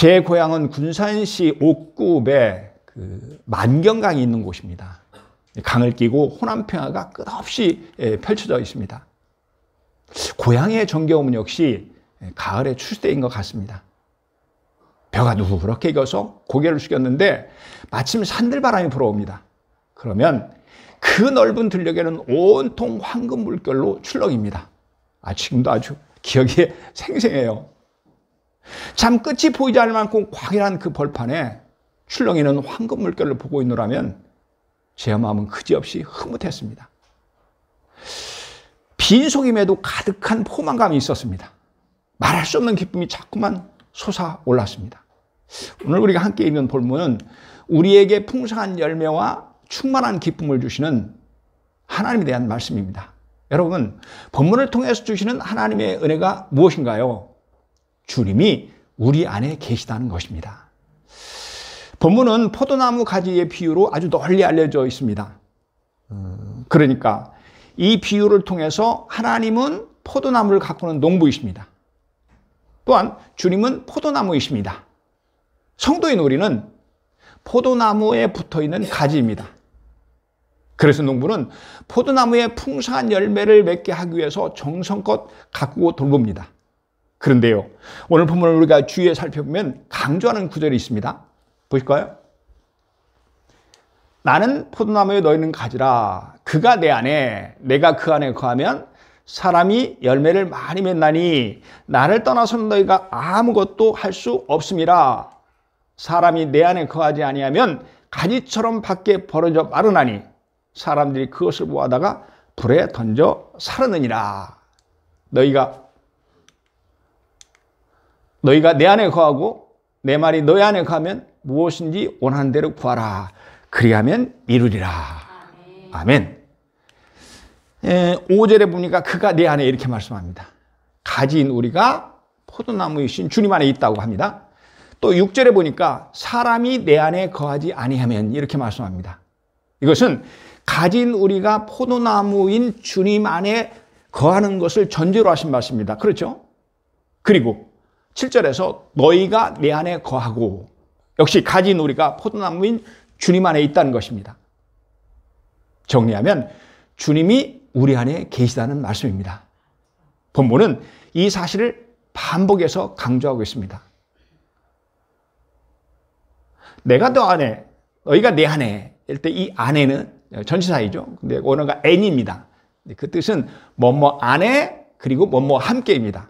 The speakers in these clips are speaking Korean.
제 고향은 군산시 옥구읍에 만경강이 있는 곳입니다. 강을 끼고 호남평야가 끝없이 펼쳐져 있습니다. 고향의 정겨움은 역시 가을의 출세인 것 같습니다. 벼가 누렇게 익어서 고개를 숙였는데 마침 산들바람이 불어옵니다. 그러면 그 넓은 들녘에는 온통 황금 물결로 출렁입니다. 지금도 아주 기억이 생생해요. 참 끝이 보이지 않을 만큼 광활한 그 벌판에 출렁이는 황금 물결을 보고 있노라면 제 마음은 그지없이 흐뭇했습니다. 빈속임에도 가득한 포만감이 있었습니다. 말할 수 없는 기쁨이 자꾸만 솟아올랐습니다. 오늘 우리가 함께 읽는 본문은 우리에게 풍성한 열매와 충만한 기쁨을 주시는 하나님에 대한 말씀입니다. 여러분, 본문을 통해서 주시는 하나님의 은혜가 무엇인가요? 주님이 우리 안에 계시다는 것입니다. 본문은 포도나무 가지의 비유로 아주 널리 알려져 있습니다. 그러니까 이 비유를 통해서 하나님은 포도나무를 가꾸는 농부이십니다. 또한 주님은 포도나무이십니다. 성도인 우리는 포도나무에 붙어있는 가지입니다. 그래서 농부는 포도나무에 풍성한 열매를 맺게 하기 위해서 정성껏 가꾸고 돌봅니다. 그런데요, 오늘 본문을 우리가 주의해 살펴보면 강조하는 구절이 있습니다. 보실까요? 나는 포도나무에 너희는 가지라. 그가 내 안에, 내가 그 안에 거하면 사람이 열매를 많이 맺나니 나를 떠나서는 너희가 아무것도 할 수 없음이라. 사람이 내 안에 거하지 아니하면 가지처럼 밖에 벌어져 마르나니 사람들이 그것을 보아다가 불에 던져 사르느니라. 너희가 내 안에 거하고 내 말이 너희 안에 거하면 무엇인지 원하는 대로 구하라. 그리하면 이루리라. 아멘. 5절에 보니까 그가 내 안에 이렇게 말씀합니다. 가지인 우리가 포도나무이신 주님 안에 있다고 합니다. 또 6절에 보니까 사람이 내 안에 거하지 아니하면 이렇게 말씀합니다. 이것은 가진 우리가 포도나무인 주님 안에 거하는 것을 전제로 하신 말씀입니다. 그렇죠? 그리고 7절에서 너희가 내 안에 거하고, 역시 가진 우리가 포도나무인 주님 안에 있다는 것입니다. 정리하면 주님이 우리 안에 계시다는 말씀입니다. 본문은 이 사실을 반복해서 강조하고 있습니다. 내가 너 안에, 너희가 내 안에, 이럴 때 이 안에는 전치사이죠. 근데 원어가 n입니다. 그 뜻은 뭐뭐 안에 그리고 뭐뭐 함께입니다.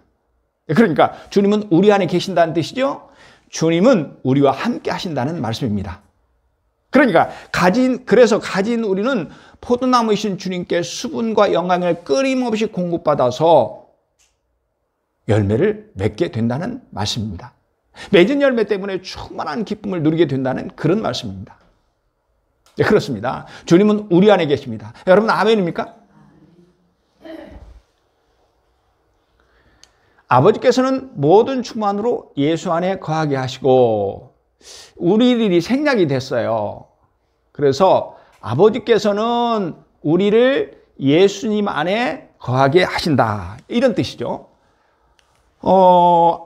그러니까 주님은 우리 안에 계신다는 뜻이죠. 주님은 우리와 함께 하신다는 말씀입니다. 그러니까 그래서 가진 우리는 포도나무이신 주님께 수분과 영광을 끊임없이 공급받아서 열매를 맺게 된다는 말씀입니다. 맺은 열매 때문에 충만한 기쁨을 누리게 된다는 그런 말씀입니다. 네, 그렇습니다. 주님은 우리 안에 계십니다. 여러분, 아멘입니까? 아버지께서는 모든 충만으로 예수 안에 거하게 하시고 우리들이 생략이 됐어요. 그래서 아버지께서는 우리를 예수님 안에 거하게 하신다, 이런 뜻이죠.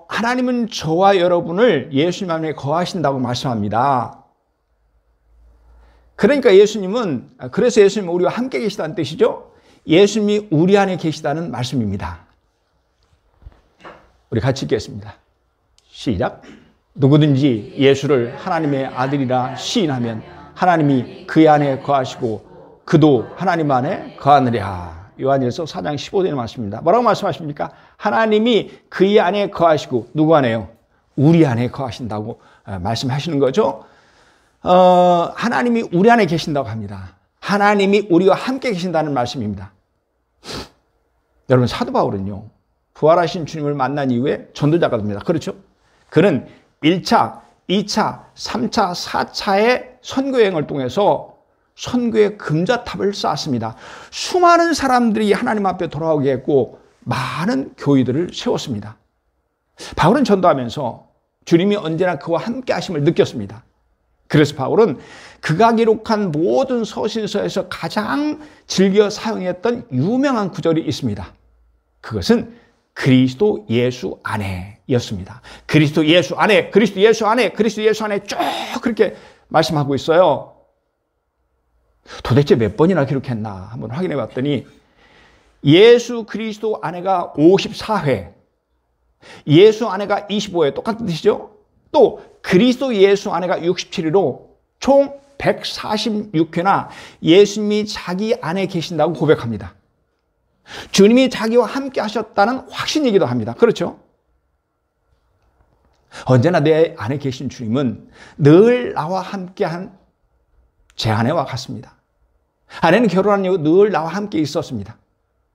하나님은 저와 여러분을 예수님 안에 거하신다고 말씀합니다. 그러니까 그래서 예수님은 우리와 함께 계시다는 뜻이죠. 예수님이 우리 안에 계시다는 말씀입니다. 우리 같이 읽겠습니다. 시작. 누구든지 예수를 하나님의 아들이라 시인하면 하나님이 그의 안에 거하시고 그도 하나님 안에 거하느랴. 요한일서 4장 15절의 말씀입니다. 뭐라고 말씀하십니까? 하나님이 그의 안에 거하시고 누구 안에요? 우리 안에 거하신다고 말씀하시는 거죠. 하나님이 우리 안에 계신다고 합니다. 하나님이 우리와 함께 계신다는 말씀입니다. 여러분, 사도 바울은요, 부활하신 주님을 만난 이후에 전도자가 됩니다. 그렇죠? 그는 1차, 2차, 3차, 4차의 선교여행을 통해서 선교의 금자탑을 쌓았습니다. 수많은 사람들이 하나님 앞에 돌아오게 했고 많은 교회들을 세웠습니다. 바울은 전도하면서 주님이 언제나 그와 함께 하심을 느꼈습니다. 그래서 바울은 그가 기록한 모든 서신서에서 가장 즐겨 사용했던 유명한 구절이 있습니다. 그것은 그리스도 예수 안에였습니다. 그리스도 예수 안에, 그리스도 예수 안에, 그리스도 예수 안에 쭉 그렇게 말씀하고 있어요. 도대체 몇 번이나 기록했나 한번 확인해 봤더니 예수 그리스도 안에가 54회, 예수 안에가 25회, 똑같은 뜻이죠. 또 그리스도 예수 안에가 67회로 총 146회나 예수님이 자기 안에 계신다고 고백합니다. 주님이 자기와 함께 하셨다는 확신이기도 합니다. 그렇죠? 언제나 내 안에 계신 주님은 늘 나와 함께한 제 아내와 같습니다. 아내는 결혼한 이후 늘 나와 함께 있었습니다.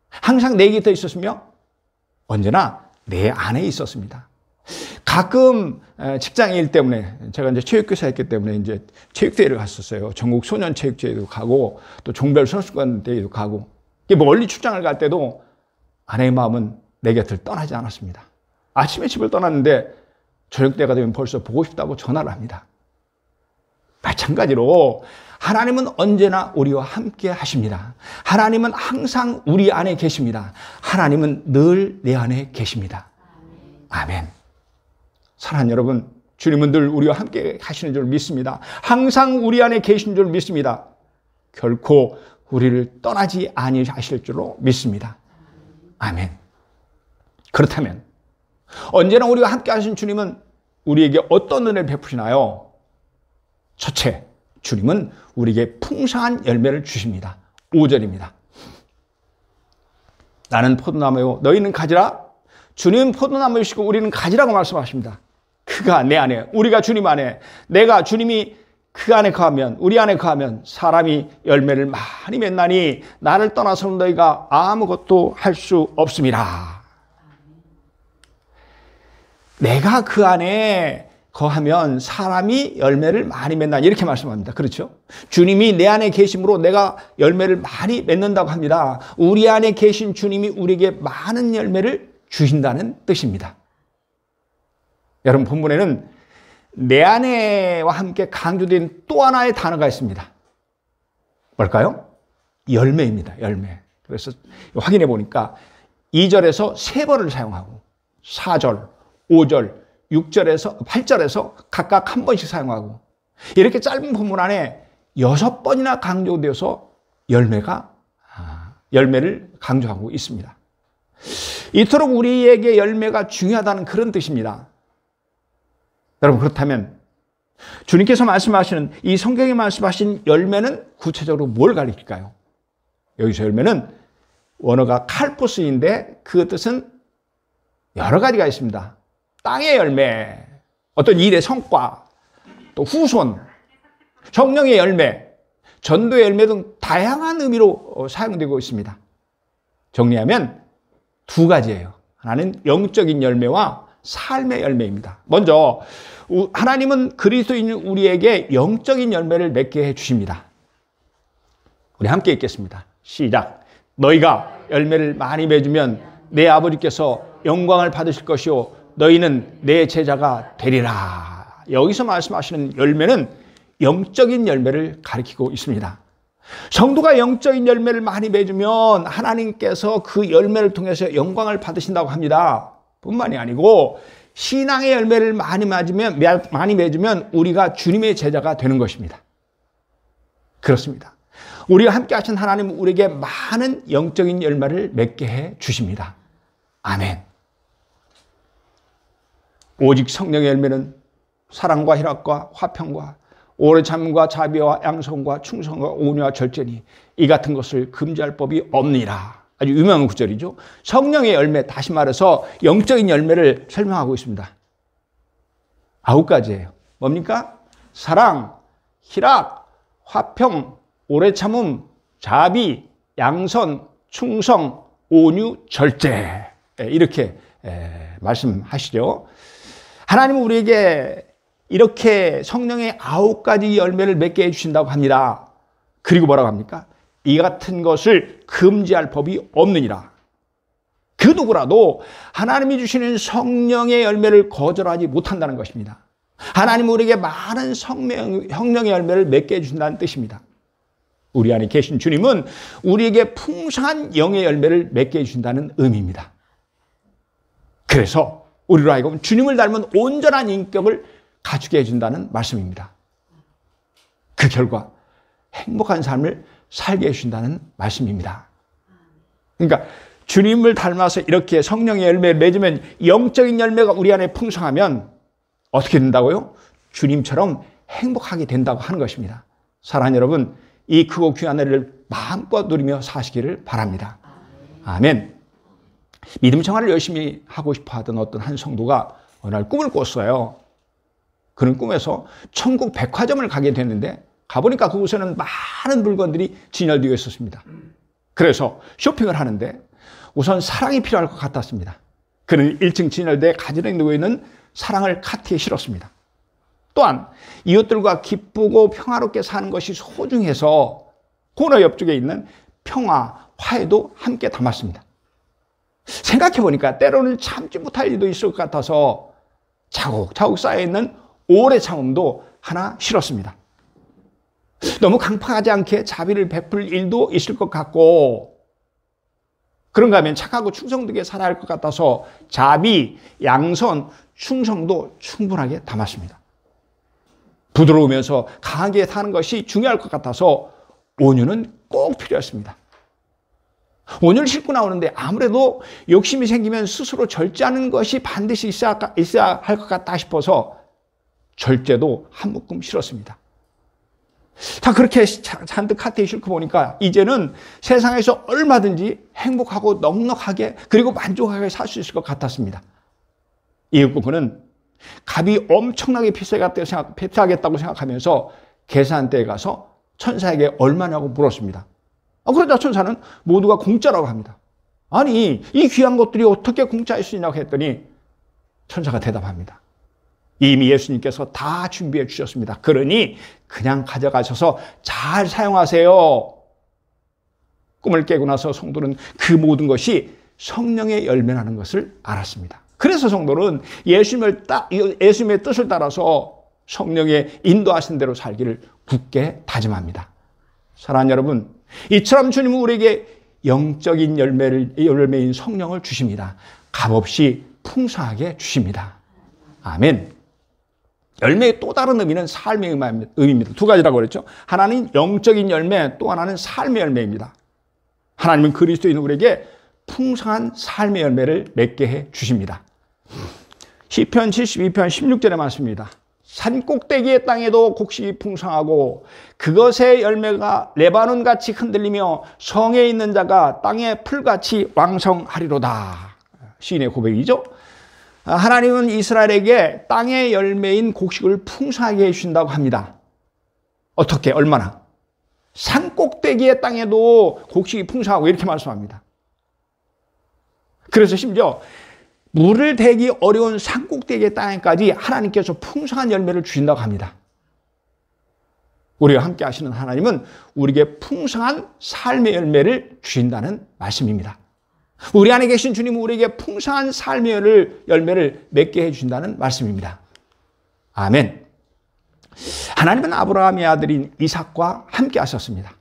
항상 내 곁에 있었으며 언제나 내 안에 있었습니다. 가끔 직장 일 때문에 제가 이제 체육교사였기 때문에 이제 체육대회를 갔었어요. 전국 소년 체육대회도 가고 또 종별 선수권 대회도 가고 멀리 출장을 갈 때도 아내의 마음은 내 곁을 떠나지 않았습니다. 아침에 집을 떠났는데 저녁 때가 되면 벌써 보고 싶다고 전화를 합니다. 마찬가지로 하나님은 언제나 우리와 함께 하십니다. 하나님은 항상 우리 안에 계십니다. 하나님은 늘 내 안에 계십니다. 아멘. 사랑하는 여러분, 주님은 늘 우리와 함께 하시는 줄 믿습니다. 항상 우리 안에 계신 줄 믿습니다. 결코 우리를 떠나지 아니하실 줄로 믿습니다. 아멘. 그렇다면 언제나 우리와 함께 하신 주님은 우리에게 어떤 은혜를 베푸시나요? 첫째, 주님은 우리에게 풍성한 열매를 주십니다. 5절입니다. 나는 포도나무요 너희는 가지라. 주님은 포도나무이시고 우리는 가지라고 말씀하십니다. 그가 내 안에, 우리가 주님 안에, 내가 주님이 그 안에 거하면, 우리 안에 거하면 사람이 열매를 많이 맺나니 나를 떠나서는 너희가 아무것도 할 수 없습니다. 내가 그 안에 거하면 사람이 열매를 많이 맺나니 이렇게 말씀합니다. 그렇죠? 주님이 내 안에 계심으로 내가 열매를 많이 맺는다고 합니다. 우리 안에 계신 주님이 우리에게 많은 열매를 주신다는 뜻입니다. 여러분, 본문에는 내 안에와 함께 강조된 또 하나의 단어가 있습니다. 뭘까요? 열매입니다. 열매. 그래서 확인해 보니까 2절에서 3번을 사용하고 4절, 5절, 6절에서 8절에서 각각 한 번씩 사용하고 이렇게 짧은 본문 안에 6번이나 강조되어서 열매를 강조하고 있습니다. 이토록 우리에게 열매가 중요하다는 그런 뜻입니다. 여러분, 그렇다면 주님께서 말씀하시는 이 성경에 말씀하신 열매는 구체적으로 뭘 가리킬까요? 여기서 열매는 원어가 칼포스인데 그 뜻은 여러 가지가 있습니다. 땅의 열매, 어떤 일의 성과, 또 후손, 성령의 열매, 전도의 열매 등 다양한 의미로 사용되고 있습니다. 정리하면 2가지예요. 하나는 영적인 열매와 삶의 열매입니다. 먼저 하나님은 그리스도인 우리에게 영적인 열매를 맺게 해주십니다. 우리 함께 읽겠습니다. 시작. 너희가 열매를 많이 맺으면 내 아버지께서 영광을 받으실 것이요 너희는 내 제자가 되리라. 여기서 말씀하시는 열매는 영적인 열매를 가리키고 있습니다. 성도가 영적인 열매를 많이 맺으면 하나님께서 그 열매를 통해서 영광을 받으신다고 합니다. 뿐만이 아니고 신앙의 열매를 많이 맺으면 우리가 주님의 제자가 되는 것입니다. 그렇습니다. 우리와 함께 하신 하나님은 우리에게 많은 영적인 열매를 맺게 해 주십니다. 아멘. 오직 성령의 열매는 사랑과 희락과 화평과 오래 참음과 자비와 양선과 충성과 온유와 절제니 이 같은 것을 금지할 법이 없니라. 아주 유명한 구절이죠. 성령의 열매, 다시 말해서 영적인 열매를 설명하고 있습니다. 9가지예요. 뭡니까? 사랑, 희락, 화평, 오래 참음, 자비, 양선, 충성, 온유, 절제. 이렇게 말씀하시죠. 하나님은 우리에게 이렇게 성령의 9가지 열매를 맺게 해주신다고 합니다. 그리고 뭐라고 합니까? 이 같은 것을 금지할 법이 없느니라. 그 누구라도 하나님이 주시는 성령의 열매를 거절하지 못한다는 것입니다. 하나님은 우리에게 많은 성령의 열매를 맺게 해주신다는 뜻입니다. 우리 안에 계신 주님은 우리에게 풍성한 영의 열매를 맺게 해주신다는 의미입니다. 그래서 우리로 하여금 주님을 닮은 온전한 인격을 갖추게 해준다는 말씀입니다. 그 결과 행복한 삶을 살게 해준다는 말씀입니다. 그러니까 주님을 닮아서 이렇게 성령의 열매를 맺으면, 영적인 열매가 우리 안에 풍성하면 어떻게 된다고요? 주님처럼 행복하게 된다고 하는 것입니다. 사랑하는 여러분, 이 크고 귀한 은혜를 마음껏 누리며 사시기를 바랍니다. 아멘. 믿음 생활을 열심히 하고 싶어 하던 어떤 한 성도가 어느 날 꿈을 꿨어요. 그런 꿈에서 천국 백화점을 가게 됐는데, 가보니까 그곳에는 많은 물건들이 진열되어 있었습니다. 그래서 쇼핑을 하는데 우선 사랑이 필요할 것 같았습니다. 그는 1층 진열대에 가지런히 누워 있는 사랑을 카트에 실었습니다. 또한 이웃들과 기쁘고 평화롭게 사는 것이 소중해서 코너 옆쪽에 있는 평화, 화해도 함께 담았습니다. 생각해보니까 때로는 참지 못할 일도 있을 것 같아서 차곡차곡 쌓여있는 오래 참음도 하나 실었습니다. 너무 강팍하지 않게 자비를 베풀 일도 있을 것 같고, 그런가 하면 착하고 충성되게 살아야 할 것 같아서 자비, 양선, 충성도 충분하게 담았습니다. 부드러우면서 강하게 사는 것이 중요할 것 같아서 온유는 꼭 필요했습니다. 온유를 싣고 나오는데 아무래도 욕심이 생기면 스스로 절제하는 것이 반드시 있어야 할 것 같다 싶어서 절제도 한 묶음 실었습니다. 자, 그렇게 잔뜩 카트에 싣고 보니까 이제는 세상에서 얼마든지 행복하고 넉넉하게 그리고 만족하게 살 수 있을 것 같았습니다. 이윽고 그는 값이 엄청나게 비싸겠다고 생각하면서 계산대에 가서 천사에게 얼마냐고 물었습니다. 그러자 천사는 모두가 공짜라고 합니다. 아니, 이 귀한 것들이 어떻게 공짜일 수 있냐고 했더니 천사가 대답합니다. 이미 예수님께서 다 준비해 주셨습니다. 그러니 그냥 가져가셔서 잘 사용하세요. 꿈을 깨고 나서 성도는 그 모든 것이 성령의 열매라는 것을 알았습니다. 그래서 성도는 예수님의 뜻을 따라서 성령의 인도하신 대로 살기를 굳게 다짐합니다. 사랑하는 여러분, 이처럼 주님은 우리에게 영적인 열매인 성령을 주십니다. 값없이 풍성하게 주십니다. 아멘. 열매의 또 다른 의미는 삶의 의미입니다. 두 가지라고 그랬죠. 하나는 영적인 열매, 또 하나는 삶의 열매입니다. 하나님은 그리스도인 우리에게 풍성한 삶의 열매를 맺게 해 주십니다. 시편 72편 16절의 말씀입니다. 산 꼭대기의 땅에도 곡식이 풍성하고 그것의 열매가 레바논같이 흔들리며 성에 있는 자가 땅의 풀같이 왕성하리로다. 시인의 고백이죠. 하나님은 이스라엘에게 땅의 열매인 곡식을 풍성하게 해주신다고 합니다. 어떻게? 얼마나? 산 꼭대기의 땅에도 곡식이 풍성하고 이렇게 말씀합니다. 그래서 심지어 물을 대기 어려운 산 꼭대기의 땅에까지 하나님께서 풍성한 열매를 주신다고 합니다. 우리가 함께 하시는 하나님은 우리에게 풍성한 삶의 열매를 주신다는 말씀입니다. 우리 안에 계신 주님은 우리에게 풍성한 삶의 열매를 맺게 해주신다는 말씀입니다. 아멘. 하나님은 아브라함의 아들인 이삭과 함께 하셨습니다.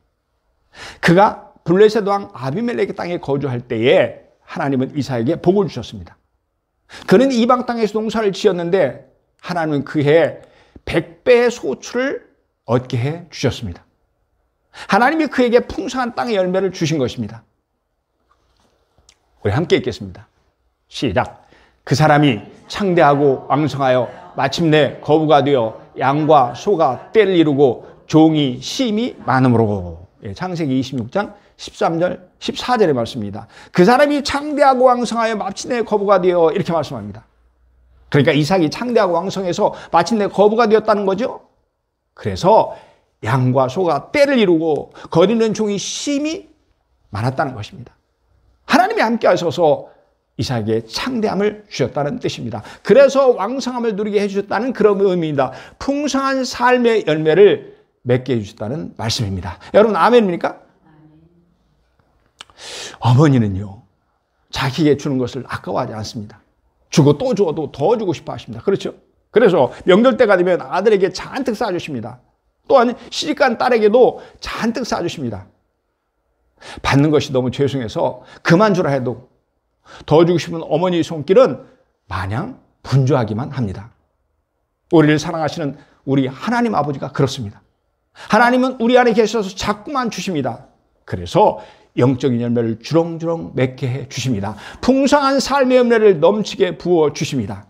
그가 블레셋 왕 아비멜렉의 땅에 거주할 때에 하나님은 이삭에게 복을 주셨습니다. 그는 이방 땅에서 농사를 지었는데 하나님은 그해 100배의 소출을 얻게 해 주셨습니다. 하나님이 그에게 풍성한 땅의 열매를 주신 것입니다. 우리 함께 읽겠습니다. 시작. 그 사람이 창대하고 왕성하여 마침내 거부가 되어 양과 소가 떼를 이루고 종이 심이 많음으로. 창세기 26장 13절 14절의 말씀입니다. 그 사람이 창대하고 왕성하여 마침내 거부가 되어 이렇게 말씀합니다. 그러니까 이삭이 창대하고 왕성해서 마침내 거부가 되었다는 거죠. 그래서 양과 소가 떼를 이루고 거리는 종이 심이 많았다는 것입니다. 하나님이 함께 하셔서 이삭에게 창대함을 주셨다는 뜻입니다. 그래서 왕성함을 누리게 해주셨다는 그런 의미입니다. 풍성한 삶의 열매를 맺게 해주셨다는 말씀입니다. 여러분 아멘입니까? 어머니는요, 자기에게 주는 것을 아까워하지 않습니다. 주고 또 주어도 더 주고 싶어 하십니다. 그렇죠? 그래서 명절 때가 되면 아들에게 잔뜩 싸주십니다. 또한 시집간 딸에게도 잔뜩 싸주십니다. 받는 것이 너무 죄송해서 그만 주라 해도 더 주고 싶은 어머니의 손길은 마냥 분주하기만 합니다. 우리를 사랑하시는 우리 하나님 아버지가 그렇습니다. 하나님은 우리 안에 계셔서 자꾸만 주십니다. 그래서 영적인 열매를 주렁주렁 맺게 해 주십니다. 풍성한 삶의 열매를 넘치게 부어 주십니다.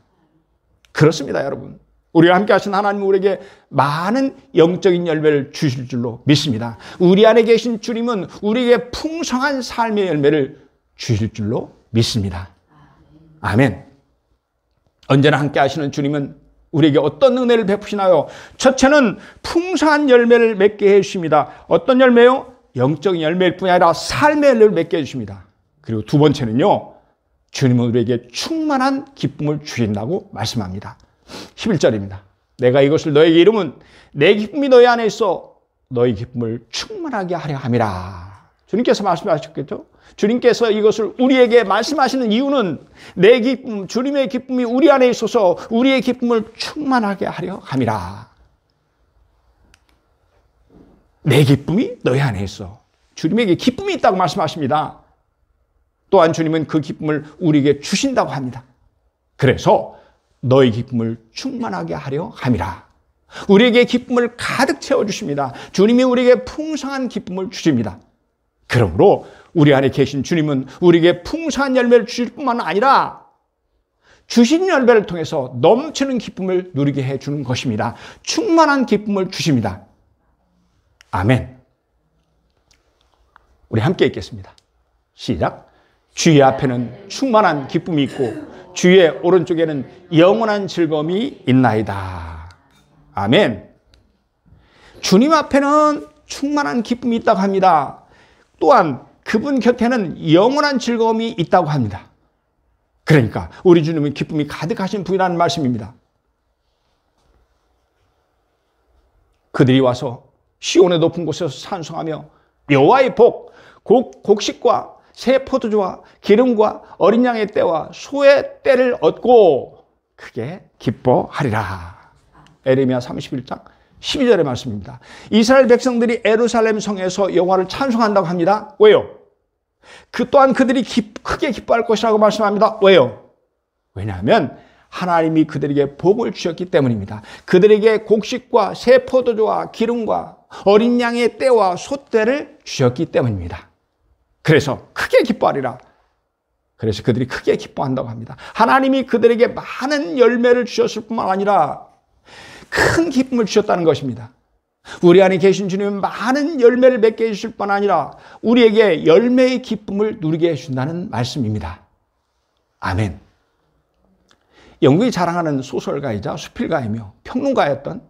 그렇습니다, 여러분. 우리와 함께 하신 하나님은 우리에게 많은 영적인 열매를 주실 줄로 믿습니다. 우리 안에 계신 주님은 우리에게 풍성한 삶의 열매를 주실 줄로 믿습니다. 아멘. 언제나 함께 하시는 주님은 우리에게 어떤 은혜를 베푸시나요? 첫째는 풍성한 열매를 맺게 해주십니다. 어떤 열매요? 영적인 열매일 뿐이 아니라 삶의 열매를 맺게 해주십니다. 그리고 두 번째는요, 주님은 우리에게 충만한 기쁨을 주신다고 말씀합니다. 11절입니다. 내가 이것을 너에게 이름은 내 기쁨이 너희 안에 있어 너희 기쁨을 충만하게 하려 함이라. 주님께서 말씀하셨겠죠? 주님께서 이것을 우리에게 말씀하시는 이유는 내 기쁨, 주님의 기쁨이 우리 안에 있어서 우리의 기쁨을 충만하게 하려 함이라. 내 기쁨이 너희 안에 있어. 주님에게 기쁨이 있다고 말씀하십니다. 또한 주님은 그 기쁨을 우리에게 주신다고 합니다. 그래서 너희 기쁨을 충만하게 하려 함이라. 우리에게 기쁨을 가득 채워주십니다. 주님이 우리에게 풍성한 기쁨을 주십니다. 그러므로 우리 안에 계신 주님은 우리에게 풍성한 열매를 주실 뿐만 아니라 주신 열매를 통해서 넘치는 기쁨을 누리게 해주는 것입니다. 충만한 기쁨을 주십니다. 아멘. 우리 함께 읽겠습니다. 시작. 주의 앞에는 충만한 기쁨이 있고 주의 오른쪽에는 영원한 즐거움이 있나이다. 아멘. 주님 앞에는 충만한 기쁨이 있다고 합니다. 또한 그분 곁에는 영원한 즐거움이 있다고 합니다. 그러니까 우리 주님은 기쁨이 가득하신 분이라는 말씀입니다. 그들이 와서 시온의 높은 곳에서 찬송하며 여호와의 곡식과 새 포도주와 기름과 어린 양의 떼와 소의 떼를 얻고 크게 기뻐하리라. 에레미야 31장 12절의 말씀입니다. 이스라엘 백성들이 예루살렘 성에서 여호와를 찬송한다고 합니다. 왜요? 그 또한 그들이 크게 기뻐할 것이라고 말씀합니다. 왜요? 왜냐하면 하나님이 그들에게 복을 주셨기 때문입니다. 그들에게 곡식과 새 포도주와 기름과 어린 양의 떼와 소떼를 주셨기 때문입니다. 그래서 크게 기뻐하리라. 그래서 그들이 크게 기뻐한다고 합니다. 하나님이 그들에게 많은 열매를 주셨을 뿐만 아니라 큰 기쁨을 주셨다는 것입니다. 우리 안에 계신 주님은 많은 열매를 맺게 해주실 뿐 아니라 우리에게 열매의 기쁨을 누리게 해준다는 말씀입니다. 아멘. 영국이 자랑하는 소설가이자 수필가이며 평론가였던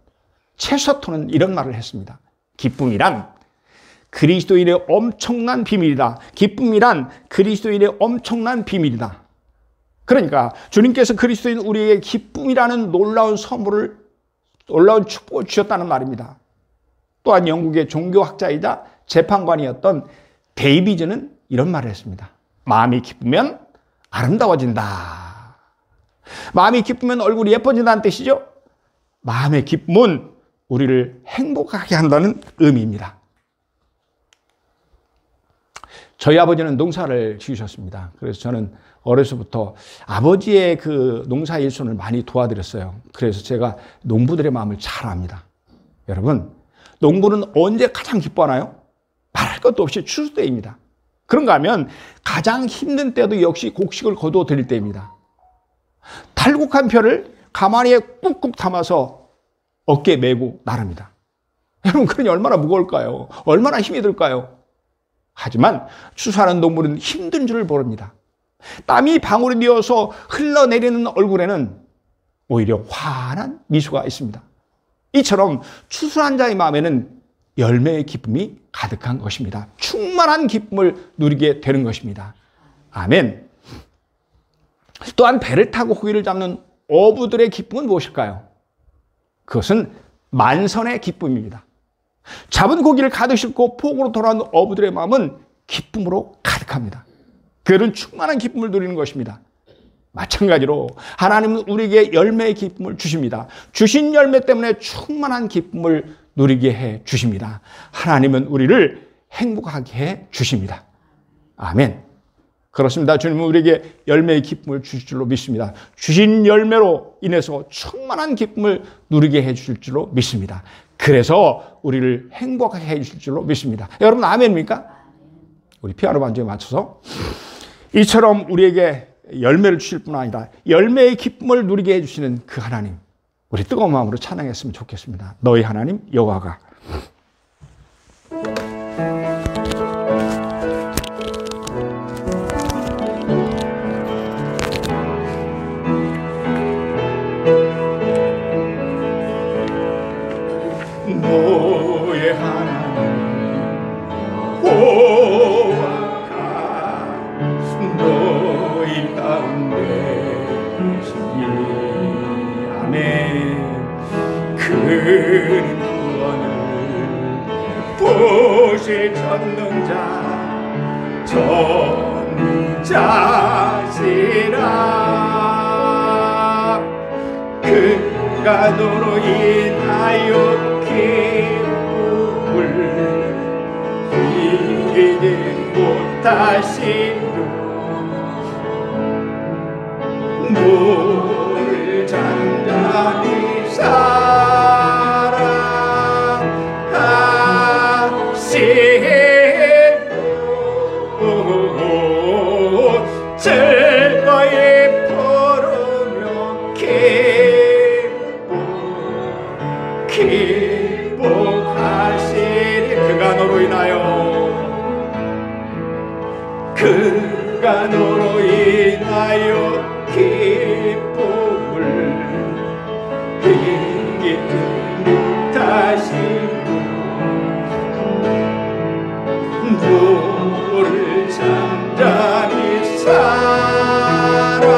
체스터턴은 이런 말을 했습니다. 기쁨이란 그리스도인의 엄청난 비밀이다. 기쁨이란 그리스도인의 엄청난 비밀이다. 그러니까 주님께서 그리스도인 우리에게 기쁨이라는 놀라운 축복을 주셨다는 말입니다. 또한 영국의 종교학자이자 재판관이었던 데이비즈는 이런 말을 했습니다. 마음이 기쁘면 아름다워진다. 마음이 기쁘면 얼굴이 예뻐진다는 뜻이죠. 마음의 기쁨은 우리를 행복하게 한다는 의미입니다. 저희 아버지는 농사를 지으셨습니다. 그래서 저는 어려서부터 아버지의 그 농사 일손을 많이 도와드렸어요. 그래서 제가 농부들의 마음을 잘 압니다. 여러분, 농부는 언제 가장 기뻐하나요? 말할 것도 없이 추수 때입니다. 그런가 하면 가장 힘든 때도 역시 곡식을 거두어 드릴 때입니다. 탈곡한 벼를 가마니에 꾹꾹 담아서 어깨에 메고 나릅니다. 여러분, 그러니 얼마나 무거울까요? 얼마나 힘이 들까요? 하지만 추수하는 농부는 힘든 줄을 모릅니다. 땀이 방울이 되어서 흘러내리는 얼굴에는 오히려 환한 미소가 있습니다. 이처럼 추수한 자의 마음에는 열매의 기쁨이 가득한 것입니다. 충만한 기쁨을 누리게 되는 것입니다. 아멘. 또한 배를 타고 고기를 잡는 어부들의 기쁨은 무엇일까요? 그것은 만선의 기쁨입니다. 잡은 고기를 가득 싣고 포구로 돌아온 어부들의 마음은 기쁨으로 가득합니다. 그들은 충만한 기쁨을 누리는 것입니다. 마찬가지로 하나님은 우리에게 열매의 기쁨을 주십니다. 주신 열매 때문에 충만한 기쁨을 누리게 해 주십니다. 하나님은 우리를 행복하게 해 주십니다. 아멘. 그렇습니다. 주님은 우리에게 열매의 기쁨을 주실 줄로 믿습니다. 주신 열매로 인해서 충만한 기쁨을 누리게 해 주실 줄로 믿습니다. 그래서 우리를 행복하게 해 주실 줄로 믿습니다. 여러분 아멘입니까? 우리 피아노 반주에 맞춰서 이처럼 우리에게 열매를 주실 뿐 아니라 열매의 기쁨을 누리게 해 주시는 그 하나님, 우리 뜨거운 마음으로 찬양했으면 좋겠습니다. 너희 하나님 여호와가. 너의 하나님 여호와가 너희 가운데 계시니 아멘. 그는 구원을 보실 전능자시라. 그가 너로 인하여 기쁨을 이기지 못하시고 너를 잔잔히 사랑하시고 즐거이 부르며 기뻐하시리. 그가 너로 인하여 기쁨을 이기지 못하시고 너를 잠잠히 사랑하시고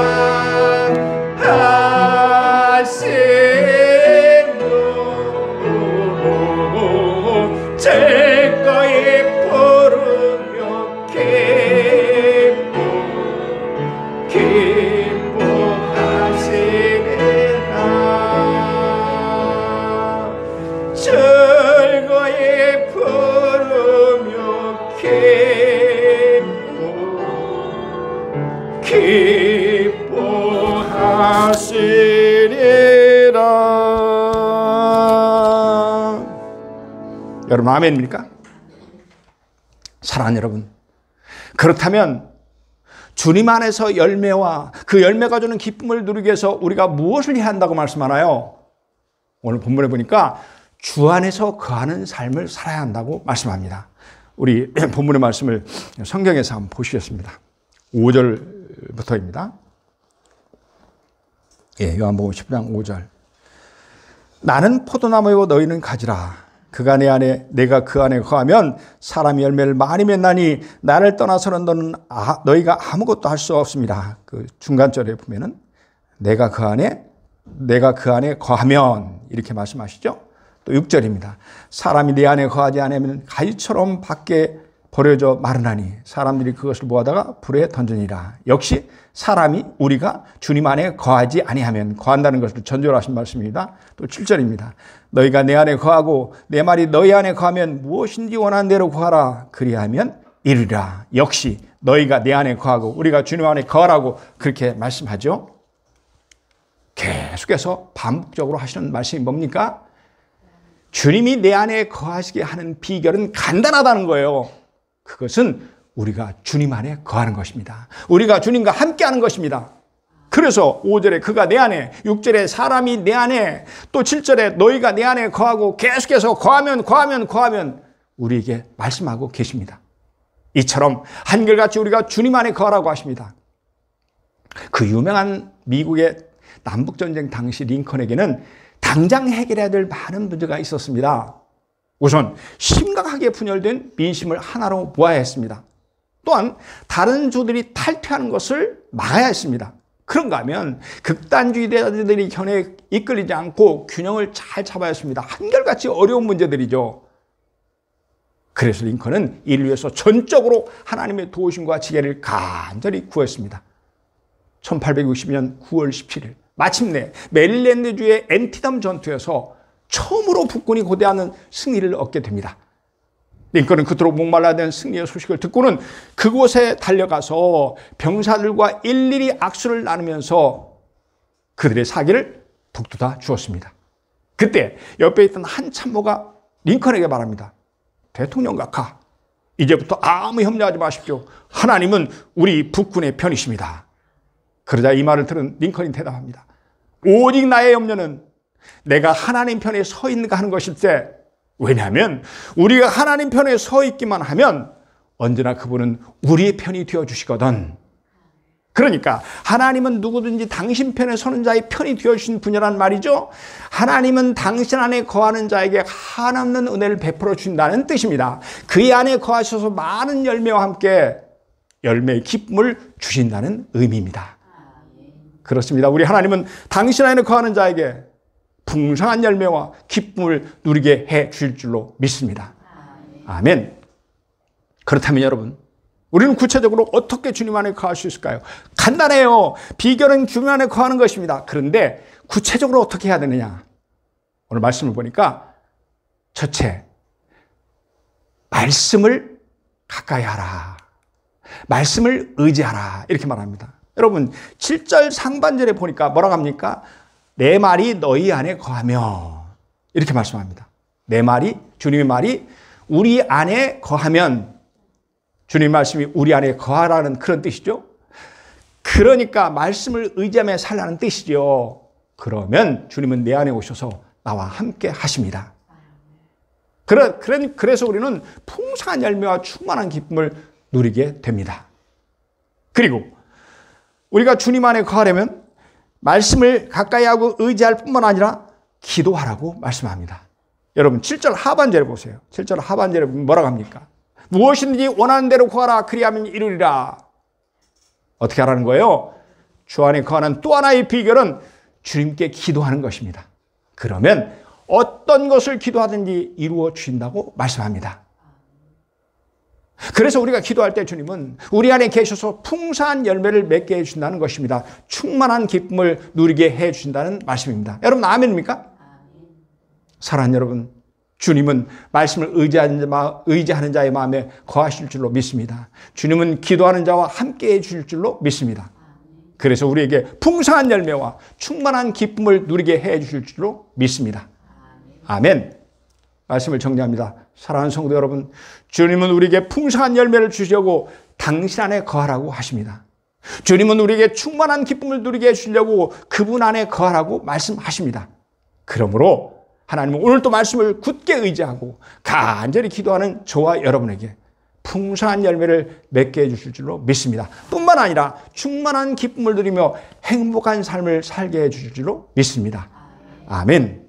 즐거이 부르며 기뻐하시리라. 즐거이 부르며 기뻐하시리라. 여러분 아멘입니까? 사랑하는 여러분, 그렇다면 주님 안에서 열매와 그 열매가 주는 기쁨을 누리기 위해서 우리가 무엇을 해야 한다고 말씀하나요? 오늘 본문에 보니까 주 안에서 거하는 삶을 살아야 한다고 말씀합니다. 우리 본문의 말씀을 성경에서 한번 보시겠습니다. 5절부터입니다. 요한복음 10장 5절. 나는 포도나무요 너희는 가지라. 그가 내 안에 내가 그 안에 거하면 사람이 열매를 많이 맺나니 나를 떠나서는 너희가 아무것도 할 수 없습니다. 그 중간절에 보면은 내가 그 안에 거하면 이렇게 말씀하시죠. 또 6절입니다. 사람이 내 안에 거하지 않으면 가지처럼 밖에 버려져 마르나니 사람들이 그것을 모아다가 불에 던지니라. 역시 사람이 우리가 주님 안에 거하지 아니하면, 거한다는 것을 전조하신 말씀입니다. 또 7절입니다. 너희가 내 안에 거하고 내 말이 너희 안에 거하면 무엇인지 원하는 대로 거하라. 그리하면 이르리라. 역시 너희가 내 안에 거하고 우리가 주님 안에 거하라고 그렇게 말씀하죠. 계속해서 반복적으로 하시는 말씀이 뭡니까? 주님이 내 안에 거하시게 하는 비결은 간단하다는 거예요. 그것은 우리가 주님 안에 거하는 것입니다. 우리가 주님과 함께하는 것입니다. 그래서 5절에 그가 내 안에, 6절에 사람이 내 안에, 또 7절에 너희가 내 안에 거하고 계속해서 거하면 우리에게 말씀하고 계십니다. 이처럼 한결같이 우리가 주님 안에 거하라고 하십니다. 그 유명한 미국의 남북전쟁 당시 링컨에게는 당장 해결해야 될 많은 문제가 있었습니다. 우선 심각하게 분열된 민심을 하나로 모아야 했습니다. 또한 다른 주들이 탈퇴하는 것을 막아야 했습니다. 그런가 하면 극단주의자들이 견해에 이끌리지 않고 균형을 잘 잡아야 했습니다. 한결같이 어려운 문제들이죠. 그래서 링컨은 이를 위해서 전적으로 하나님의 도우심과 지혜를 간절히 구했습니다. 1862년 9월 17일 마침내 메릴랜드주의 앤티덤 전투에서 처음으로 북군이 고대하는 승리를 얻게 됩니다. 링컨은 그토록 목말라야 되는 승리의 소식을 듣고는 그곳에 달려가서 병사들과 일일이 악수를 나누면서 그들의 사기를 북돋아 주었습니다. 그때 옆에 있던 한 참모가 링컨에게 말합니다. 대통령 각하, 이제부터 아무 협력하지 마십시오. 하나님은 우리 북군의 편이십니다. 그러자 이 말을 들은 링컨이 대답합니다. 오직 나의 염려는 내가 하나님 편에 서 있는가 하는 것일세. 왜냐하면 우리가 하나님 편에 서 있기만 하면 언제나 그분은 우리의 편이 되어주시거든. 그러니까 하나님은 누구든지 당신 편에 서는 자의 편이 되어주신 분이란 말이죠. 하나님은 당신 안에 거하는 자에게 한없는 은혜를 베풀어 준다는 뜻입니다. 그의 안에 거하셔서 많은 열매와 함께 열매의 기쁨을 주신다는 의미입니다. 그렇습니다. 우리 하나님은 당신 안에 거하는 자에게 풍성한 열매와 기쁨을 누리게 해 주실 줄로 믿습니다. 아멘. 그렇다면 여러분, 우리는 구체적으로 어떻게 주님 안에 거할 수 있을까요? 간단해요. 비결은 주님 안에 거하는 것입니다. 그런데 구체적으로 어떻게 해야 되느냐? 오늘 말씀을 보니까 첫째, 말씀을 가까이 하라. 말씀을 의지하라. 이렇게 말합니다. 여러분 7절 상반절에 보니까 뭐라고 합니까? 내 말이 너희 안에 거하며 이렇게 말씀합니다. 내 말이, 주님의 말이 우리 안에 거하면, 주님 말씀이 우리 안에 거하라는 그런 뜻이죠. 그러니까 말씀을 의지하며 살라는 뜻이죠. 그러면 주님은 내 안에 오셔서 나와 함께 하십니다. 그래서 우리는 풍성한 열매와 충만한 기쁨을 누리게 됩니다. 그리고 우리가 주님 안에 거하려면 말씀을 가까이 하고 의지할 뿐만 아니라 기도하라고 말씀합니다. 여러분 7절 하반절에 보세요. 7절 하반절에 뭐라고 합니까? 무엇이든지 원하는 대로 구하라. 그리하면 이루리라. 어떻게 하라는 거예요? 주 안에 거하는 또 하나의 비결은 주님께 기도하는 것입니다. 그러면 어떤 것을 기도하든지 이루어 주신다고 말씀합니다. 그래서 우리가 기도할 때 주님은 우리 안에 계셔서 풍성한 열매를 맺게 해준다는 것입니다. 충만한 기쁨을 누리게 해준다는 말씀입니다. 여러분 아멘입니까? 사랑하는 여러분, 주님은 말씀을 의지하는 자의 마음에 거하실 줄로 믿습니다. 주님은 기도하는 자와 함께 해주실 줄로 믿습니다. 그래서 우리에게 풍성한 열매와 충만한 기쁨을 누리게 해주실 줄로 믿습니다. 아멘. 말씀을 정리합니다. 사랑하는 성도 여러분, 주님은 우리에게 풍성한 열매를 주시려고 당신 안에 거하라고 하십니다. 주님은 우리에게 충만한 기쁨을 누리게 해주시려고 그분 안에 거하라고 말씀하십니다. 그러므로 하나님은 오늘도 말씀을 굳게 의지하고 간절히 기도하는 저와 여러분에게 풍성한 열매를 맺게 해주실 줄로 믿습니다. 뿐만 아니라 충만한 기쁨을 누리며 행복한 삶을 살게 해주실 줄로 믿습니다. 아멘.